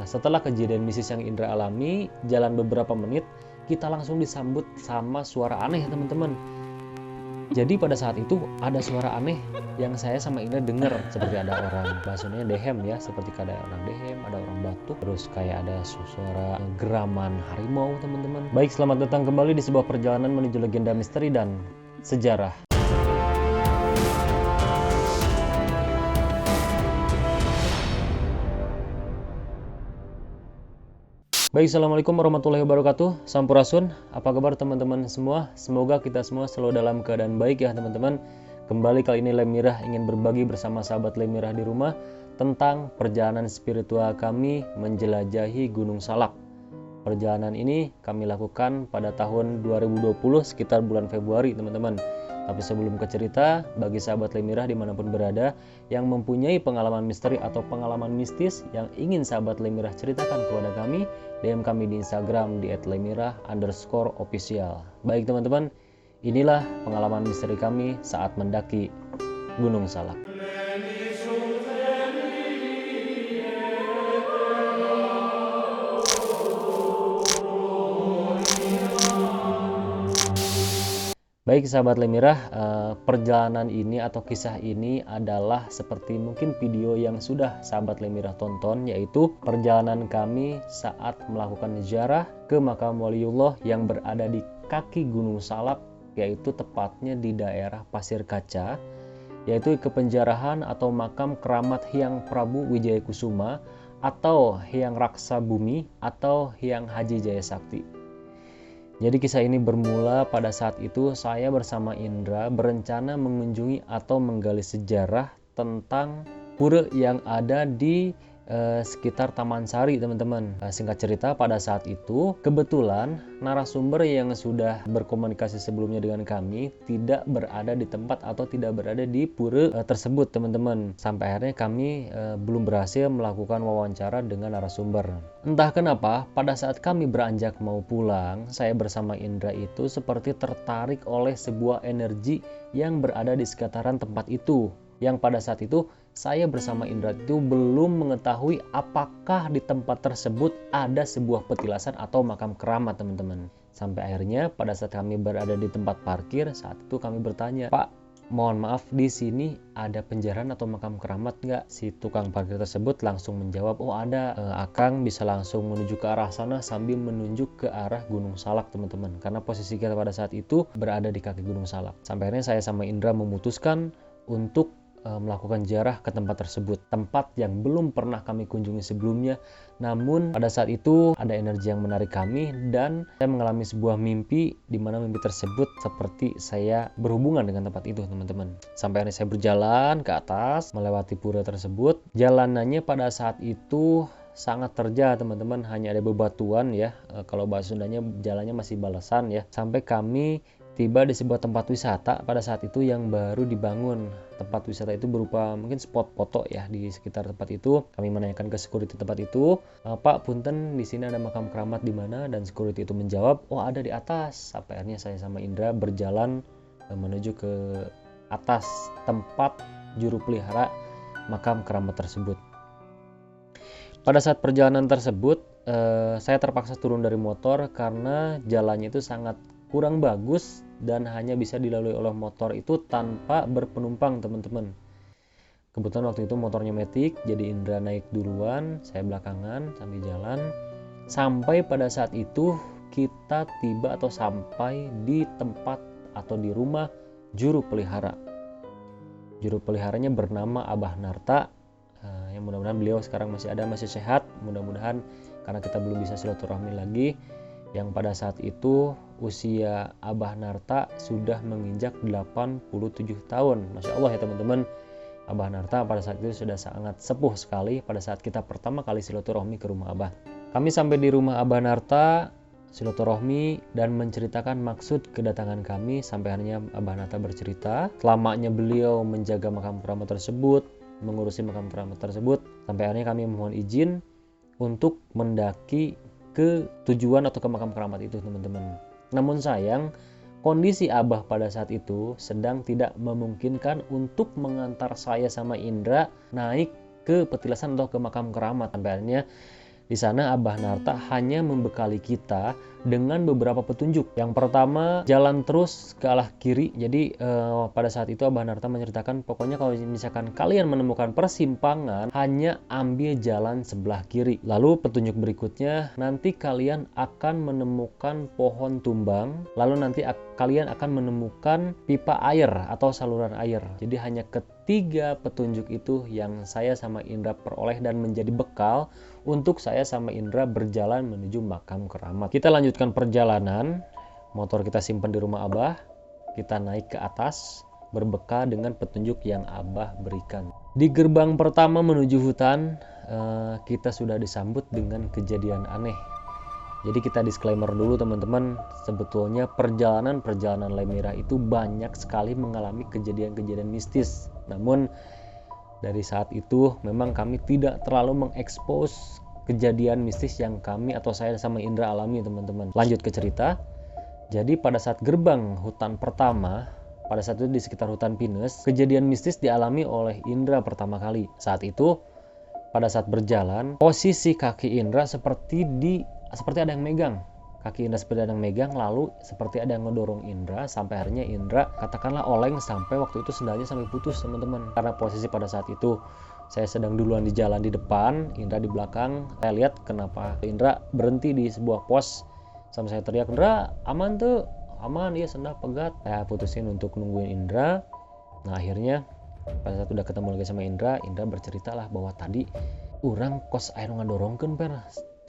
Nah, setelah kejadian mistis yang Indra alami, jalan beberapa menit, kita langsung disambut sama suara aneh teman-teman. Jadi pada saat itu ada suara aneh yang saya sama Indra dengar, seperti ada orang bahasanya dehem ya, seperti ada orang dehem, ada orang batuk, terus kayak ada suara geraman harimau teman-teman. Baik, selamat datang kembali di sebuah perjalanan menuju legenda misteri dan sejarah. Baik, assalamualaikum warahmatullahi wabarakatuh. Sampurasun, apa kabar teman-teman semua? Semoga kita semua selalu dalam keadaan baik ya teman-teman. Kembali kali ini Lemirah ingin berbagi bersama sahabat Lemirah di rumah tentang perjalanan spiritual kami menjelajahi Gunung Salak. Perjalanan ini kami lakukan pada tahun 2020 sekitar bulan Februari teman-teman. Tapi sebelum ke cerita, bagi sahabat Lemirah dimanapun berada yang mempunyai pengalaman misteri atau pengalaman mistis yang ingin sahabat Lemirah ceritakan kepada kami, DM kami di Instagram di @lemirah_official. Baik teman-teman, inilah pengalaman misteri kami saat mendaki Gunung Salak. Baik sahabat Lemirah, perjalanan ini atau kisah ini adalah seperti mungkin video yang sudah sahabat Lemirah tonton, yaitu perjalanan kami saat melakukan ziarah ke makam waliullah yang berada di kaki Gunung Salak, yaitu tepatnya di daerah Pasir Kaca, yaitu kepenjarahan atau makam keramat Hyang Prabu Wijaya Kusuma atau Hyang Raksa Bumi atau Hyang Haji Jaya Sakti. Jadi kisah ini bermula pada saat itu saya bersama Indra berencana mengunjungi atau menggali sejarah tentang pura yang ada di sekitar Taman Sari teman-teman. Singkat cerita, pada saat itu kebetulan narasumber yang sudah berkomunikasi sebelumnya dengan kami tidak berada di tempat atau tidak berada di pura tersebut teman-teman. Sampai akhirnya kami belum berhasil melakukan wawancara dengan narasumber. Entah kenapa pada saat kami beranjak mau pulang, saya bersama Indra itu seperti tertarik oleh sebuah energi yang berada di sekitaran tempat itu. Yang pada saat itu saya bersama Indra itu belum mengetahui apakah di tempat tersebut ada sebuah petilasan atau makam keramat teman-teman. Sampai akhirnya pada saat kami berada di tempat parkir, saat itu kami bertanya, "Pak, mohon maaf, di sini ada penjarahan atau makam keramat nggak?" Si tukang parkir tersebut langsung menjawab, "Oh ada, Akang bisa langsung menuju ke arah sana sambil menunjuk ke arah Gunung Salak teman-teman." Karena posisi kita pada saat itu berada di kaki Gunung Salak. Sampai akhirnya saya sama Indra memutuskan untuk melakukan ziarah ke tempat tersebut, tempat yang belum pernah kami kunjungi sebelumnya. Namun pada saat itu ada energi yang menarik kami dan saya mengalami sebuah mimpi di mana mimpi tersebut seperti saya berhubungan dengan tempat itu teman-teman. Sampai akhirnya saya berjalan ke atas melewati pura tersebut. Jalanannya pada saat itu sangat terjal teman-teman, hanya ada bebatuan ya, kalau bahasa Sundanya jalannya masih balasan ya. Sampai kami tiba di sebuah tempat wisata pada saat itu yang baru dibangun. Tempat wisata itu berupa mungkin spot foto ya di sekitar tempat itu. Kami menanyakan ke security tempat itu, "Pak, punten, di sini ada makam keramat di mana?" Dan security itu menjawab, "Oh, ada di atas." Sampai akhirnya saya sama Indra berjalan menuju ke atas tempat juru pelihara makam keramat tersebut. Pada saat perjalanan tersebut, saya terpaksa turun dari motor karena jalannya itu sangat kurang bagus dan hanya bisa dilalui oleh motor itu tanpa berpenumpang teman-teman. Kebetulan waktu itu motornya Matic, jadi Indra naik duluan, saya belakangan sambil jalan. Sampai pada saat itu kita tiba atau sampai di tempat atau di rumah juru pelihara. Juru peliharanya bernama Abah Narta. Yang mudah-mudahan beliau sekarang masih ada, masih sehat. Mudah-mudahan karena kita belum bisa silaturahmi lagi. Yang pada saat itu usia Abah Narta sudah menginjak 87 tahun. Masya Allah ya teman-teman. Abah Narta pada saat itu sudah sangat sepuh sekali pada saat kita pertama kali silaturahmi ke rumah Abah. Kami sampai di rumah Abah Narta, silaturahmi dan menceritakan maksud kedatangan kami. Sampai akhirnya Abah Narta bercerita selamanya beliau menjaga makam keramat tersebut, mengurusi makam keramat tersebut. Sampai akhirnya kami mohon izin untuk mendaki ke tujuan atau ke makam keramat itu teman-teman. Namun sayang, kondisi Abah pada saat itu sedang tidak memungkinkan untuk mengantar saya sama Indra naik ke petilasan atau ke makam keramat. Sampai akhirnya Di sana Abah Narta hanya membekali kita dengan beberapa petunjuk. Yang pertama, jalan terus ke arah kiri. Jadi pada saat itu Abah Narta menceritakan, pokoknya kalau misalkan kalian menemukan persimpangan, hanya ambil jalan sebelah kiri. Lalu petunjuk berikutnya, nanti kalian akan menemukan pohon tumbang. Lalu nanti kalian akan menemukan pipa air atau saluran air. Jadi hanya ketiga petunjuk itu yang saya sama Indra peroleh dan menjadi bekal untuk saya sama Indra berjalan menuju makam keramat. Kita lanjutkan perjalanan, motor kita simpan di rumah Abah, kita naik ke atas berbekal dengan petunjuk yang Abah berikan. Di gerbang pertama menuju hutan, kita sudah disambut dengan kejadian aneh. Jadi kita disclaimer dulu teman-teman, sebetulnya perjalanan Lemirah itu banyak sekali mengalami kejadian-kejadian mistis. Namun dari saat itu memang kami tidak terlalu mengekspos kejadian mistis yang kami atau saya sama Indra alami teman-teman. Lanjut ke cerita. Jadi pada saat gerbang hutan pertama, pada saat itu di sekitar hutan pinus, kejadian mistis dialami oleh Indra pertama kali. Saat itu pada saat berjalan, posisi kaki Indra seperti ada yang megang. Kaki Indra seperti ada yang megang, lalu seperti ada yang ngedorong Indra, sampai akhirnya Indra katakanlah oleng sampai waktu itu sendalnya sampai putus teman-teman. Karena posisi pada saat itu saya sedang duluan di jalan di depan, Indra di belakang. Saya lihat kenapa Indra berhenti di sebuah pos, sampai saya teriak, "Indra, aman tuh, aman, iya sendal pegat." Saya putusin untuk nungguin Indra. Nah akhirnya pada saat udah ketemu lagi sama Indra bercerita lah bahwa tadi orang kos air ngedorongkeun per,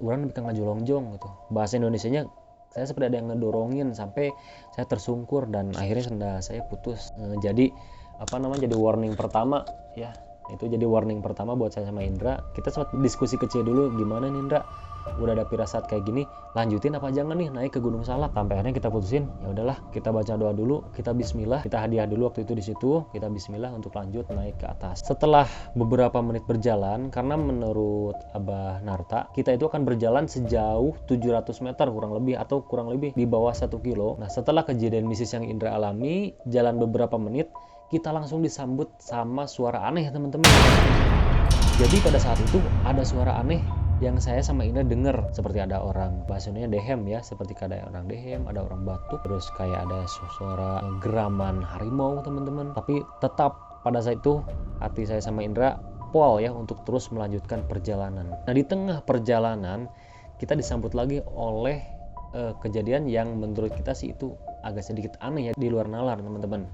orang bisa ngajolongjong gitu. Bahasa Indonesianya saya seperti ada yang ngedorongin sampai saya tersungkur dan akhirnya sendal saya putus. Jadi jadi warning pertama ya. Itu jadi warning pertama buat saya sama Indra. Kita sempat diskusi kecil dulu, gimana nih Indra? Udah ada firasat kayak gini, lanjutin apa jangan nih naik ke Gunung Salak? Sampai akhirnya kita putusin, ya udahlah, kita baca doa dulu, kita bismillah, kita hadiah dulu waktu itu di situ, kita bismillah untuk lanjut naik ke atas. Setelah beberapa menit berjalan, karena menurut Abah Narta, kita itu akan berjalan sejauh 700 meter kurang lebih atau kurang lebih di bawah 1 kilo. Nah, setelah kejadian mistis yang Indra alami, jalan beberapa menit, kita langsung disambut sama suara aneh teman-teman. Jadi pada saat itu ada suara aneh yang saya sama Indra dengar, seperti ada orang, bahasanya dehem ya, seperti ada orang dehem, ada orang batuk, terus kayak ada suara geraman harimau teman-teman. Tapi tetap pada saat itu hati saya sama Indra pol ya untuk terus melanjutkan perjalanan. Nah di tengah perjalanan kita disambut lagi oleh kejadian yang menurut kita sih itu agak sedikit aneh ya, di luar nalar teman-teman.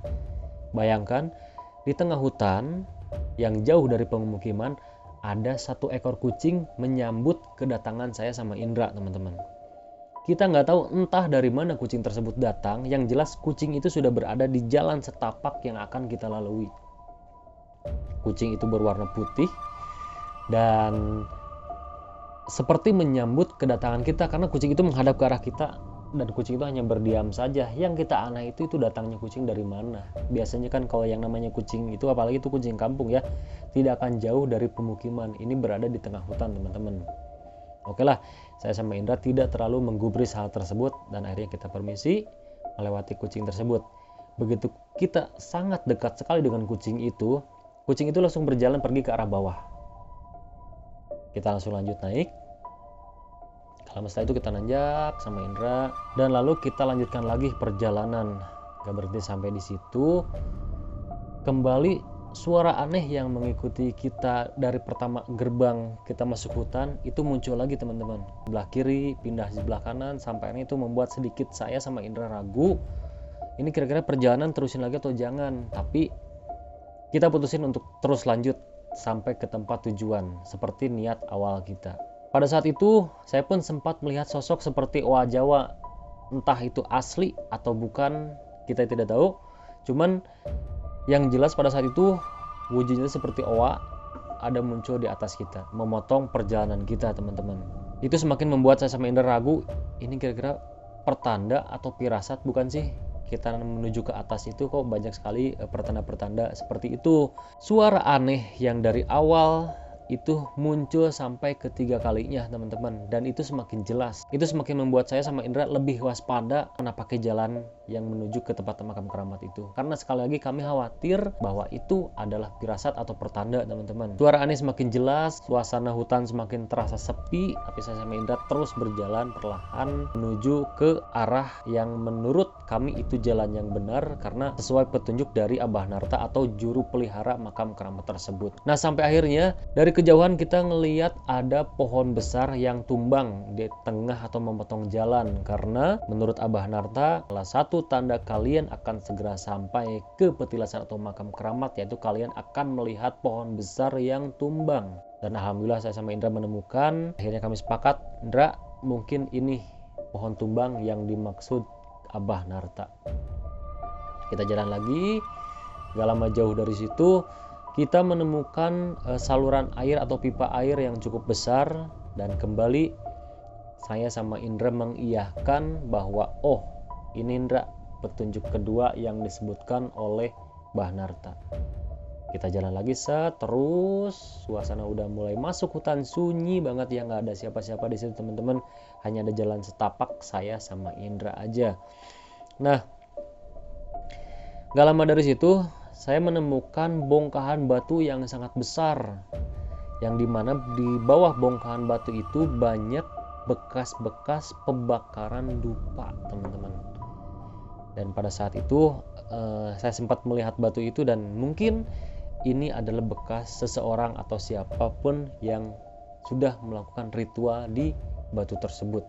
Bayangkan di tengah hutan yang jauh dari pemukiman ada satu ekor kucing menyambut kedatangan saya sama Indra teman-teman. Kita nggak tahu entah dari mana kucing tersebut datang, yang jelas kucing itu sudah berada di jalan setapak yang akan kita lalui. Kucing itu berwarna putih dan seperti menyambut kedatangan kita karena kucing itu menghadap ke arah kita. Dan kucing itu hanya berdiam saja. Yang kita aneh itu datangnya kucing dari mana. Biasanya kan kalau yang namanya kucing itu, apalagi itu kucing kampung ya, tidak akan jauh dari pemukiman. Ini berada di tengah hutan teman-teman. Oke lah, saya sama Indra tidak terlalu menggubris hal tersebut dan akhirnya kita permisi melewati kucing tersebut. Begitu kita sangat dekat sekali dengan kucing itu langsung berjalan pergi ke arah bawah. Kita langsung lanjut naik. Setelah itu kita nanjak sama Indra dan lalu kita lanjutkan lagi perjalanan. Gak berhenti sampai di situ. Kembali suara aneh yang mengikuti kita dari pertama gerbang kita masuk hutan itu muncul lagi teman-teman. Sebelah kiri pindah sebelah kanan sampai ini itu membuat sedikit saya sama Indra ragu. Ini kira-kira perjalanan terusin lagi atau jangan. Tapi kita putusin untuk terus lanjut sampai ke tempat tujuan seperti niat awal kita. Pada saat itu saya pun sempat melihat sosok seperti owa Jawa, entah itu asli atau bukan kita tidak tahu. Cuman yang jelas pada saat itu wujudnya seperti owa ada muncul di atas kita, memotong perjalanan kita teman-teman. Itu semakin membuat saya sama Indra ragu, ini kira-kira pertanda atau firasat bukan sih? Kita menuju ke atas itu kok banyak sekali pertanda-pertanda seperti itu. Suara aneh yang dari awal itu muncul sampai ketiga kalinya teman-teman, dan itu semakin jelas. Itu semakin membuat saya sama Indra lebih waspada karena pakai jalan yang menuju ke tempat makam keramat itu, karena sekali lagi kami khawatir bahwa itu adalah firasat atau pertanda teman-teman. Suara aneh semakin jelas, suasana hutan semakin terasa sepi, tapi saya sama Indra terus berjalan perlahan menuju ke arah yang menurut kami itu jalan yang benar karena sesuai petunjuk dari Abah Narta atau juru pelihara makam keramat tersebut. Nah, sampai akhirnya dari kejauhan kita ngelihat ada pohon besar yang tumbang di tengah atau memotong jalan, karena menurut Abah Narta salah satu tanda kalian akan segera sampai ke petilasan atau makam keramat, yaitu kalian akan melihat pohon besar yang tumbang. Dan alhamdulillah saya sama Indra menemukan. Akhirnya kami sepakat, Indra, mungkin ini pohon tumbang yang dimaksud Abah Narta. Kita jalan lagi, gak lama jauh dari situ kita menemukan saluran air atau pipa air yang cukup besar, dan kembali saya sama Indra mengiyakan bahwa oh, ini Indra petunjuk kedua yang disebutkan oleh Mbah Narta. Kita jalan lagi terus, suasana udah mulai masuk hutan sunyi banget ya, nggak ada siapa-siapa di situ teman-teman, hanya ada jalan setapak saya sama Indra aja. Nah, gak lama dari situ saya menemukan bongkahan batu yang sangat besar, yang dimana di bawah bongkahan batu itu banyak bekas-bekas pembakaran dupa teman-teman. Dan pada saat itu saya sempat melihat batu itu, dan mungkin ini adalah bekas seseorang atau siapapun yang sudah melakukan ritual di batu tersebut,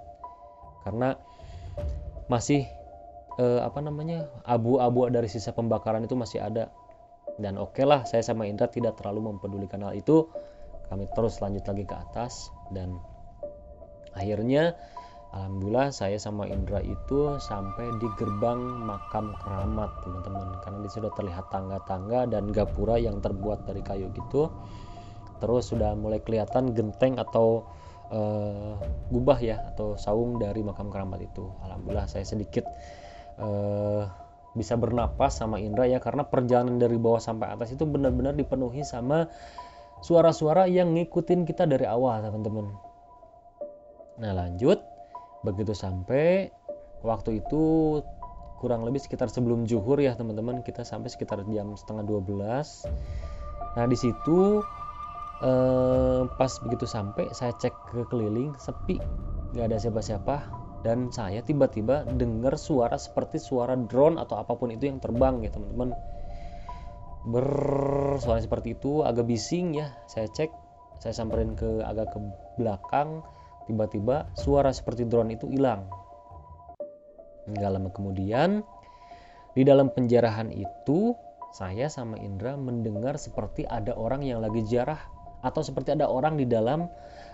karena masih abu-abu dari sisa pembakaran itu masih ada. Dan oke lah, saya sama Indra tidak terlalu mempedulikan hal itu. Kami terus lanjut lagi ke atas, dan akhirnya alhamdulillah saya sama Indra itu sampai di gerbang makam keramat teman-teman, karena di sudah terlihat tangga-tangga dan gapura yang terbuat dari kayu gitu. Terus sudah mulai kelihatan genteng atau gubah ya, atau saung dari makam keramat itu. Alhamdulillah saya sedikit bisa bernapas sama Indra ya, karena perjalanan dari bawah sampai atas itu benar-benar dipenuhi sama suara-suara yang ngikutin kita dari awal teman-teman. Nah lanjut, begitu sampai waktu itu kurang lebih sekitar sebelum zuhur ya teman-teman, kita sampai sekitar jam 11:30. Nah di situ pas begitu sampai saya cek ke keliling, sepi, nggak ada siapa-siapa. Dan saya tiba-tiba dengar suara seperti suara drone atau apapun itu yang terbang ya teman-teman. Suara seperti itu agak bising ya. Saya cek, saya samperin agak ke belakang, tiba-tiba suara seperti drone itu hilang. Nggak lama kemudian, di dalam penjarahan itu saya sama Indra mendengar seperti ada orang yang lagi ziarah, atau seperti ada orang di dalam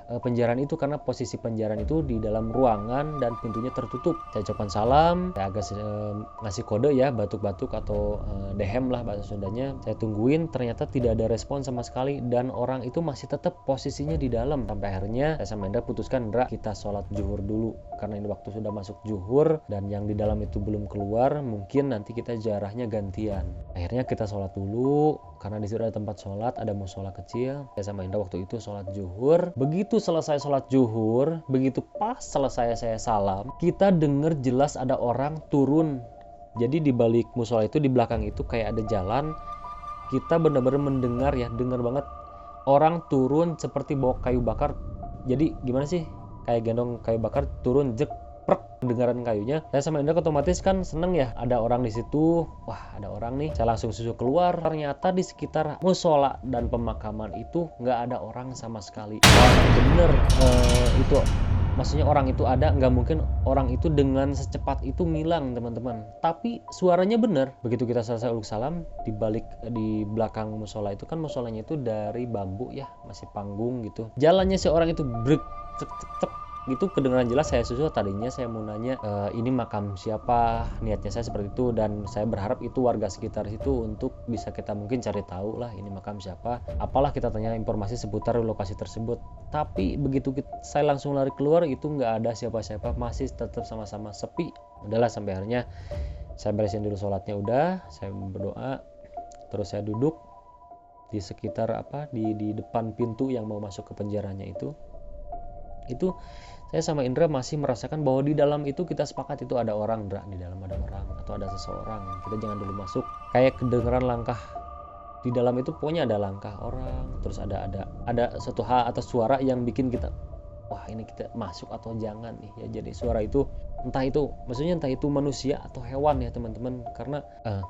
penjarahan itu, karena posisi penjarahan itu di dalam ruangan dan pintunya tertutup. Saya ucapkan salam, saya agak ngasih kode ya, batuk-batuk atau dehem lah bahasa Sundanya. Saya tungguin, ternyata tidak ada respon sama sekali, dan orang itu masih tetap posisinya di dalam. Sampai akhirnya saya sama Indra putuskan, Indra kita sholat zuhur dulu, karena ini waktu sudah masuk zuhur dan yang di dalam itu belum keluar, mungkin nanti kita ziarahnya gantian. Akhirnya kita sholat dulu, karena di situ ada tempat sholat, ada musola kecil. Saya sama Indra waktu itu sholat zuhur. Begitu selesai sholat zuhur, begitu pas selesai saya salam, kita dengar jelas ada orang turun. Jadi di balik musola itu, di belakang itu kayak ada jalan. Kita benar-benar mendengar ya, dengar banget orang turun seperti bawa kayu bakar. Jadi gimana sih, kayak gendong kayu bakar turun, jek prek, kedengaran kayunya. Saya sama Indra otomatis kan seneng ya, ada orang di situ. Wah, ada orang nih. Saya langsung susu keluar. Ternyata di sekitar musola dan pemakaman itu nggak ada orang sama sekali. Bener itu, maksudnya orang itu ada, nggak mungkin orang itu dengan secepat itu ngilang teman-teman. Tapi suaranya bener. Begitu kita selesai uluk salam, di belakang musola itu kan, musolanya itu dari bambu ya, masih panggung gitu. Jalannya si orang itu brek cek cek cek gitu kedengaran jelas. Saya susul, tadinya saya mau nanya ini makam siapa, niatnya saya seperti itu, dan saya berharap itu warga sekitar situ untuk bisa kita mungkin cari tahu lah ini makam siapa, apalah kita tanya informasi seputar lokasi tersebut. Tapi begitu saya langsung lari keluar, itu nggak ada siapa-siapa, masih tetap sama-sama sepi. Udahlah, sampai akhirnya saya beresin dulu sholatnya, udah saya berdoa, terus saya duduk di sekitar di depan pintu yang mau masuk ke penjaranya itu saya sama Indra masih merasakan bahwa di dalam itu kita sepakat itu ada orang, Indra, di dalam ada orang atau ada seseorang, kita jangan dulu masuk. Kayak kedengeran langkah di dalam itu, pokoknya ada langkah orang, terus ada suatu hal atau suara yang bikin kita, wah ini kita masuk atau jangan nih ya. Jadi suara itu entah itu manusia atau hewan ya teman-teman, karena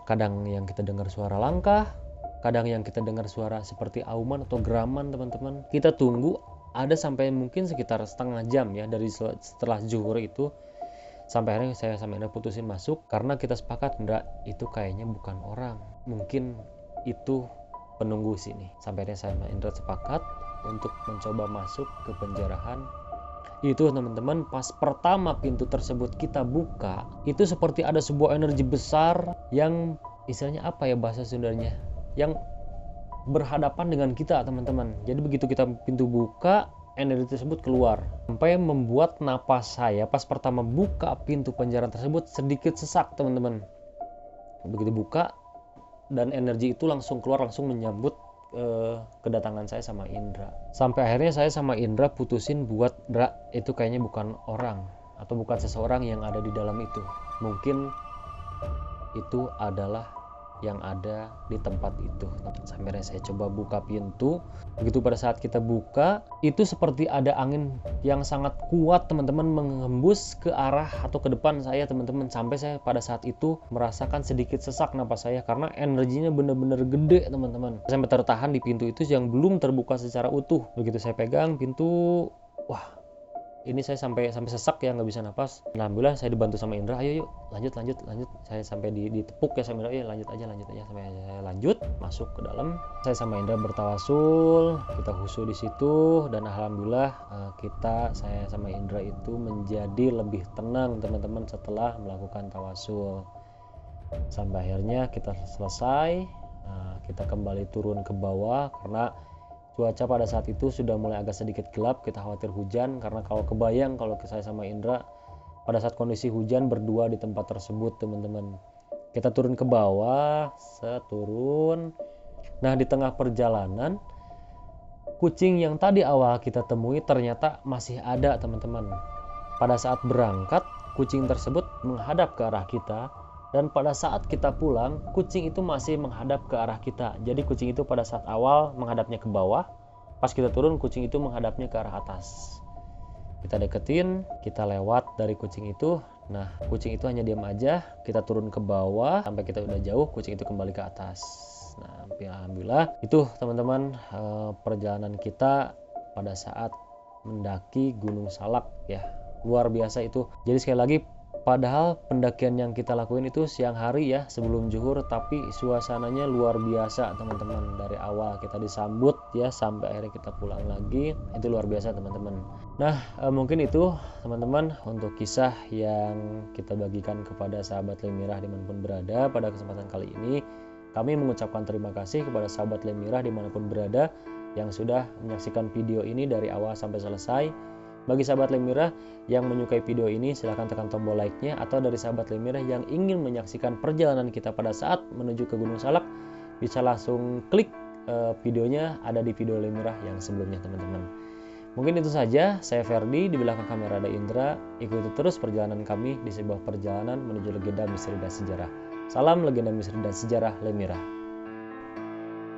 kadang yang kita dengar suara langkah, kadang yang kita dengar suara seperti auman atau geraman teman-teman. Kita tunggu ada sampai mungkin sekitar setengah jam ya dari setelah zuhur itu, sampai akhirnya saya sama Indra putusin masuk karena kita sepakat, Indra, itu kayaknya bukan orang, mungkin itu penunggu sini. Sampai akhirnya saya sama Indra sepakat untuk mencoba masuk ke penjarahan itu teman-teman. Pas pertama pintu tersebut kita buka, itu seperti ada sebuah energi besar yang istilahnya apa ya bahasa Sundanya, yang berhadapan dengan kita teman-teman. Jadi begitu kita pintu buka, energi tersebut keluar sampai membuat napas saya pas pertama buka pintu penjara tersebut sedikit sesak teman-teman. Begitu buka dan energi itu langsung keluar, langsung menyambut kedatangan saya sama Indra. Sampai akhirnya saya sama Indra putusin buat, Indra, itu kayaknya bukan orang atau bukan seseorang yang ada di dalam itu, mungkin itu adalah yang ada di tempat itu. Sampai saya coba buka pintu. Begitu pada saat kita buka, itu seperti ada angin yang sangat kuat teman-teman menghembus ke arah atau ke depan saya teman-teman. Sampai saya pada saat itu merasakan sedikit sesak napas saya karena energinya benar-benar gede teman-teman. Sampai tertahan di pintu itu yang belum terbuka secara utuh. Begitu saya pegang pintu, wah, ini saya sampai sesak ya, nggak bisa napas. Alhamdulillah saya dibantu sama Indra, ayo yuk lanjut. Saya sampai ditepuk ya sama Indra, lanjut aja sampai saya lanjut masuk ke dalam. Saya sama Indra bertawasul, kita khusyuk di situ, dan alhamdulillah saya sama Indra itu menjadi lebih tenang teman-teman setelah melakukan tawasul. Sampai akhirnya kita selesai, kita kembali turun ke bawah karena cuaca pada saat itu sudah mulai agak sedikit gelap. Kita khawatir hujan, karena kalau saya sama Indra pada saat kondisi hujan berdua di tempat tersebut teman-teman. Kita turun ke bawah, turun. Nah, di tengah perjalanan kucing yang tadi awal kita temui ternyata masih ada teman-teman. Pada saat berangkat, kucing tersebut menghadap ke arah kita, dan pada saat kita pulang, kucing itu masih menghadap ke arah kita. Jadi kucing itu pada saat awal menghadapnya ke bawah, pas kita turun kucing itu menghadapnya ke arah atas. Kita deketin, kita lewat dari kucing itu. Nah, kucing itu hanya diam aja. Kita turun ke bawah, sampai kita udah jauh, kucing itu kembali ke atas. Nah, alhamdulillah itu teman-teman perjalanan kita pada saat mendaki Gunung Salak ya. Luar biasa itu. Jadi sekali lagi, padahal pendakian yang kita lakuin itu siang hari ya, sebelum zuhur, tapi suasananya luar biasa teman-teman. Dari awal kita disambut ya sampai akhirnya kita pulang lagi, itu luar biasa teman-teman. Nah, mungkin itu teman-teman untuk kisah yang kita bagikan kepada sahabat Lemirah dimanapun berada. Pada kesempatan kali ini kami mengucapkan terima kasih kepada sahabat Lemirah dimanapun berada yang sudah menyaksikan video ini dari awal sampai selesai. Bagi sahabat Lemirah yang menyukai video ini, silahkan tekan tombol like-nya. Atau dari sahabat Lemirah yang ingin menyaksikan perjalanan kita pada saat menuju ke Gunung Salak, bisa langsung klik videonya, ada di video Lemirah yang sebelumnya teman-teman. Mungkin itu saja. Saya Ferdi, di belakang kamera ada Indra. Ikuti terus perjalanan kami di sebuah perjalanan menuju legenda misteri dan sejarah. Salam legenda misteri dan sejarah Lemirah.